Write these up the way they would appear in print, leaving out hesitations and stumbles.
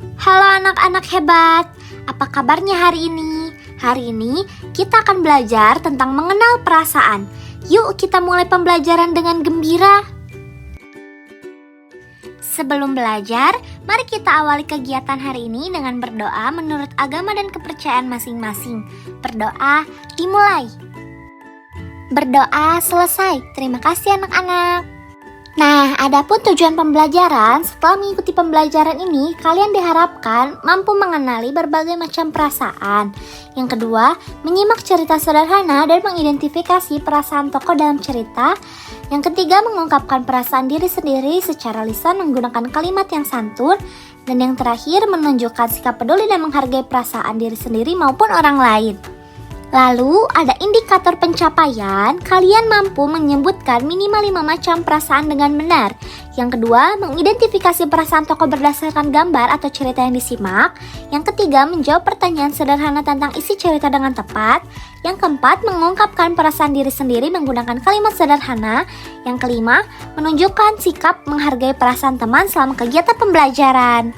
Halo anak-anak hebat, apa kabarnya hari ini? Hari ini kita akan belajar tentang mengenal perasaan. Yuk kita mulai pembelajaran dengan gembira. Sebelum belajar, mari kita awali kegiatan hari ini dengan berdoa menurut agama dan kepercayaan masing-masing. Berdoa dimulai. Berdoa selesai. Terima kasih anak-anak. Nah, adapun tujuan pembelajaran, setelah mengikuti pembelajaran ini, kalian diharapkan mampu mengenali berbagai macam perasaan. Yang kedua, menyimak cerita sederhana dan mengidentifikasi perasaan tokoh dalam cerita. Yang ketiga, mengungkapkan perasaan diri sendiri secara lisan menggunakan kalimat yang santun. Dan yang terakhir, menunjukkan sikap peduli dan menghargai perasaan diri sendiri maupun orang lain. Lalu, ada indikator pencapaian, kalian mampu menyebutkan minimal 5 macam perasaan dengan benar. Yang kedua, mengidentifikasi perasaan tokoh berdasarkan gambar atau cerita yang disimak. Yang ketiga, menjawab pertanyaan sederhana tentang isi cerita dengan tepat. Yang keempat, mengungkapkan perasaan diri sendiri menggunakan kalimat sederhana. Yang kelima, menunjukkan sikap menghargai perasaan teman selama kegiatan pembelajaran.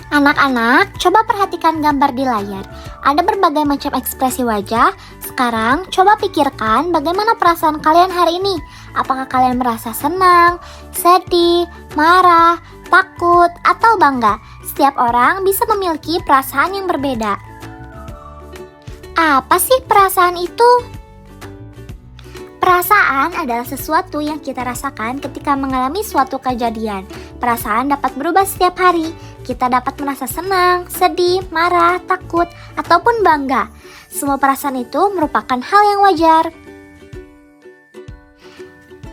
Anak-anak, coba perhatikan gambar di layar. Ada berbagai macam ekspresi wajah. Sekarang, coba pikirkan bagaimana perasaan kalian hari ini. Apakah kalian merasa senang, sedih, marah, takut, atau bangga? Setiap orang bisa memiliki perasaan yang berbeda. Apa sih perasaan itu? Perasaan adalah sesuatu yang kita rasakan ketika mengalami suatu kejadian. Perasaan dapat berubah setiap hari. Kita dapat merasa senang, sedih, marah, takut, ataupun bangga. Semua perasaan itu merupakan hal yang wajar.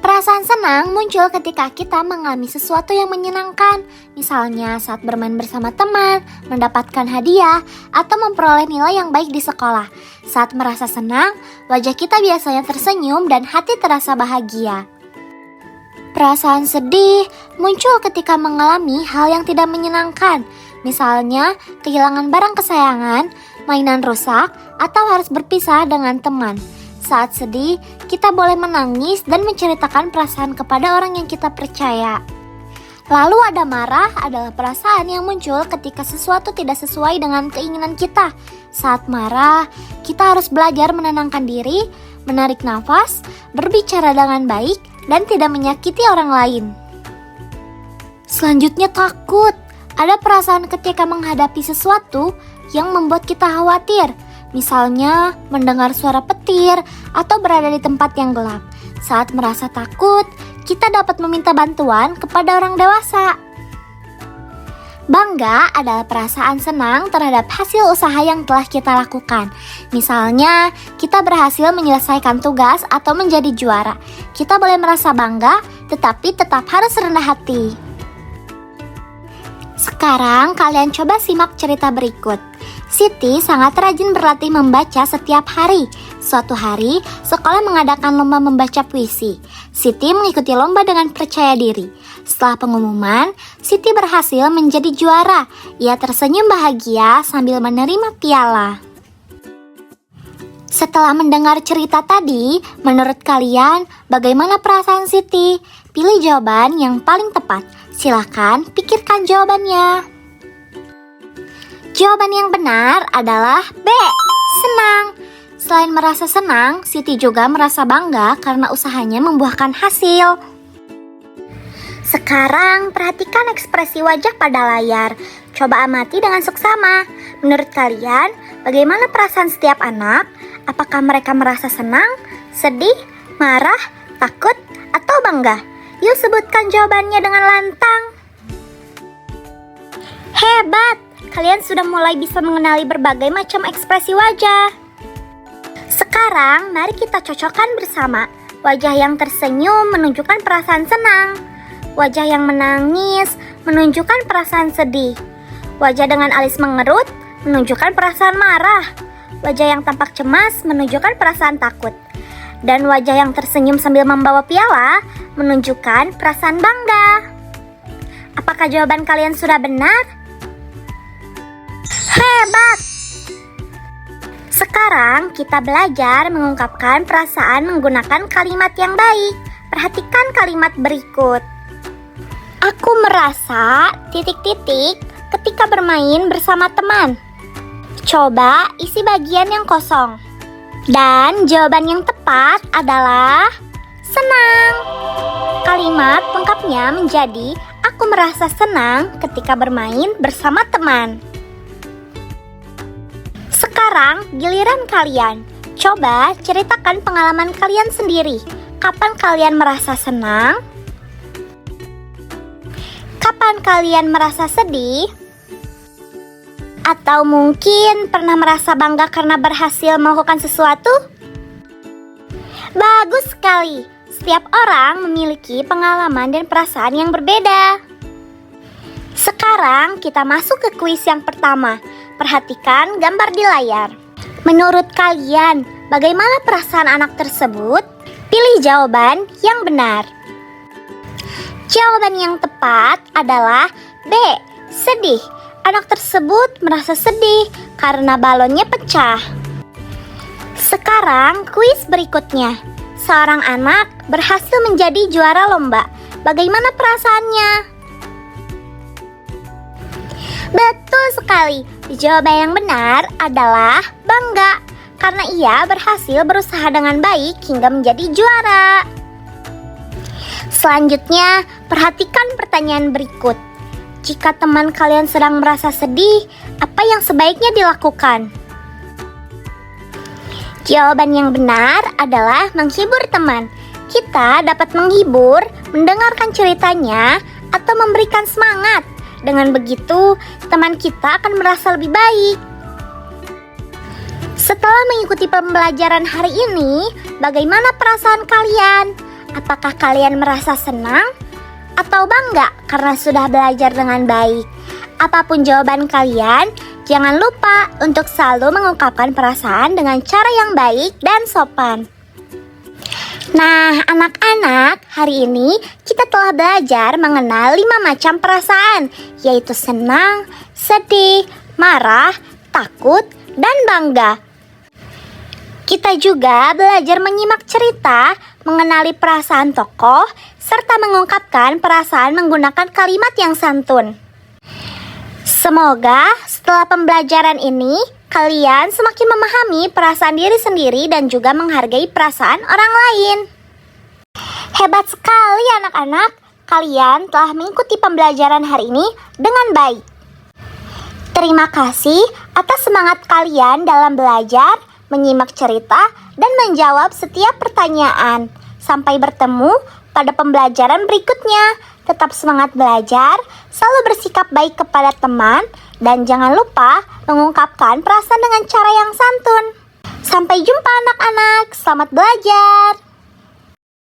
Perasaan senang muncul ketika kita mengalami sesuatu yang menyenangkan. Misalnya saat bermain bersama teman, mendapatkan hadiah, atau memperoleh nilai yang baik di sekolah. Saat merasa senang, wajah kita biasanya tersenyum dan hati terasa bahagia. Perasaan sedih muncul ketika mengalami hal yang tidak menyenangkan. Misalnya, kehilangan barang kesayangan, mainan rusak, atau harus berpisah dengan teman. Saat sedih, kita boleh menangis dan menceritakan perasaan kepada orang yang kita percaya. Lalu ada marah adalah perasaan yang muncul ketika sesuatu tidak sesuai dengan keinginan kita. Saat marah, kita harus belajar menenangkan diri, menarik nafas, berbicara dengan baik, dan tidak menyakiti orang lain. Selanjutnya takut. Ada perasaan ketika menghadapi sesuatu yang membuat kita khawatir. Misalnya mendengar suara petir atau berada di tempat yang gelap. Saat merasa takut, kita dapat meminta bantuan kepada orang dewasa. Bangga adalah perasaan senang terhadap hasil usaha yang telah kita lakukan. Misalnya, kita berhasil menyelesaikan tugas atau menjadi juara. Kita boleh merasa bangga, tetapi tetap harus rendah hati. Sekarang, kalian coba simak cerita berikut. Siti sangat rajin berlatih membaca setiap hari. Suatu hari, sekolah mengadakan lomba membaca puisi. Siti mengikuti lomba dengan percaya diri. Setelah pengumuman, Siti berhasil menjadi juara. Ia tersenyum bahagia sambil menerima piala. Setelah mendengar cerita tadi, menurut kalian bagaimana perasaan Siti? Pilih jawaban yang paling tepat. Silakan pikirkan jawabannya. Jawaban yang benar adalah B. Senang. Selain merasa senang, Siti juga merasa bangga karena usahanya membuahkan hasil. Sekarang perhatikan ekspresi wajah pada layar. Coba amati dengan seksama. Menurut kalian, bagaimana perasaan setiap anak? Apakah mereka merasa senang, sedih, marah, takut, atau bangga? Yuk sebutkan jawabannya dengan lantang. Hebat! Kalian sudah mulai bisa mengenali berbagai macam ekspresi wajah. Sekarang, mari kita cocokkan bersama. Wajah yang tersenyum menunjukkan perasaan senang. Wajah yang menangis menunjukkan perasaan sedih. Wajah dengan alis mengerut menunjukkan perasaan marah. Wajah yang tampak cemas menunjukkan perasaan takut. Dan wajah yang tersenyum sambil membawa piala menunjukkan perasaan bangga. Apakah jawaban kalian sudah benar? Hebat! Sekarang kita belajar mengungkapkan perasaan menggunakan kalimat yang baik. Perhatikan kalimat berikut. Aku merasa ... ketika bermain bersama teman? Coba isi bagian yang kosong. Dan jawaban yang tepat adalah senang. Kalimat lengkapnya menjadi aku merasa senang ketika bermain bersama teman. Sekarang giliran kalian. Coba ceritakan pengalaman kalian sendiri. Kapan kalian merasa senang? Kapan kalian merasa sedih? Atau mungkin pernah merasa bangga karena berhasil melakukan sesuatu? Bagus sekali. Setiap orang memiliki pengalaman dan perasaan yang berbeda. Sekarang kita masuk ke kuis yang pertama. Perhatikan gambar di layar. Menurut kalian, bagaimana perasaan anak tersebut? Pilih jawaban yang benar. Jawaban yang tepat adalah B. Sedih. Anak tersebut merasa sedih karena balonnya pecah. Sekarang kuis berikutnya. Seorang anak berhasil menjadi juara lomba. Bagaimana perasaannya? Betul sekali. Jawaban yang benar adalah bangga karena ia berhasil berusaha dengan baik hingga menjadi juara. Selanjutnya, perhatikan pertanyaan berikut. Jika teman kalian sedang merasa sedih, apa yang sebaiknya dilakukan? Jawaban yang benar adalah menghibur teman. Kita dapat menghibur, mendengarkan ceritanya, atau memberikan semangat. Dengan begitu, teman kita akan merasa lebih baik. Setelah mengikuti pembelajaran hari ini, bagaimana perasaan kalian? Apakah kalian merasa senang? Atau bangga karena sudah belajar dengan baik? Apapun jawaban kalian, jangan lupa untuk selalu mengungkapkan perasaan dengan cara yang baik dan sopan. Nah, anak-anak, hari ini kita telah belajar mengenal 5 macam perasaan, yaitu senang, sedih, marah, takut, dan bangga. Kita juga belajar menyimak cerita, mengenali perasaan tokoh, serta mengungkapkan perasaan menggunakan kalimat yang santun. Semoga setelah pembelajaran ini, kalian semakin memahami perasaan diri sendiri dan juga menghargai perasaan orang lain. Hebat sekali anak-anak, kalian telah mengikuti pembelajaran hari ini dengan baik. Terima kasih atas semangat kalian dalam belajar, menyimak cerita, dan menjawab setiap pertanyaan. Sampai bertemu pada pembelajaran berikutnya. Tetap semangat belajar, selalu bersikap baik kepada teman, dan jangan lupa mengungkapkan perasaan dengan cara yang santun. Sampai jumpa anak-anak, selamat belajar.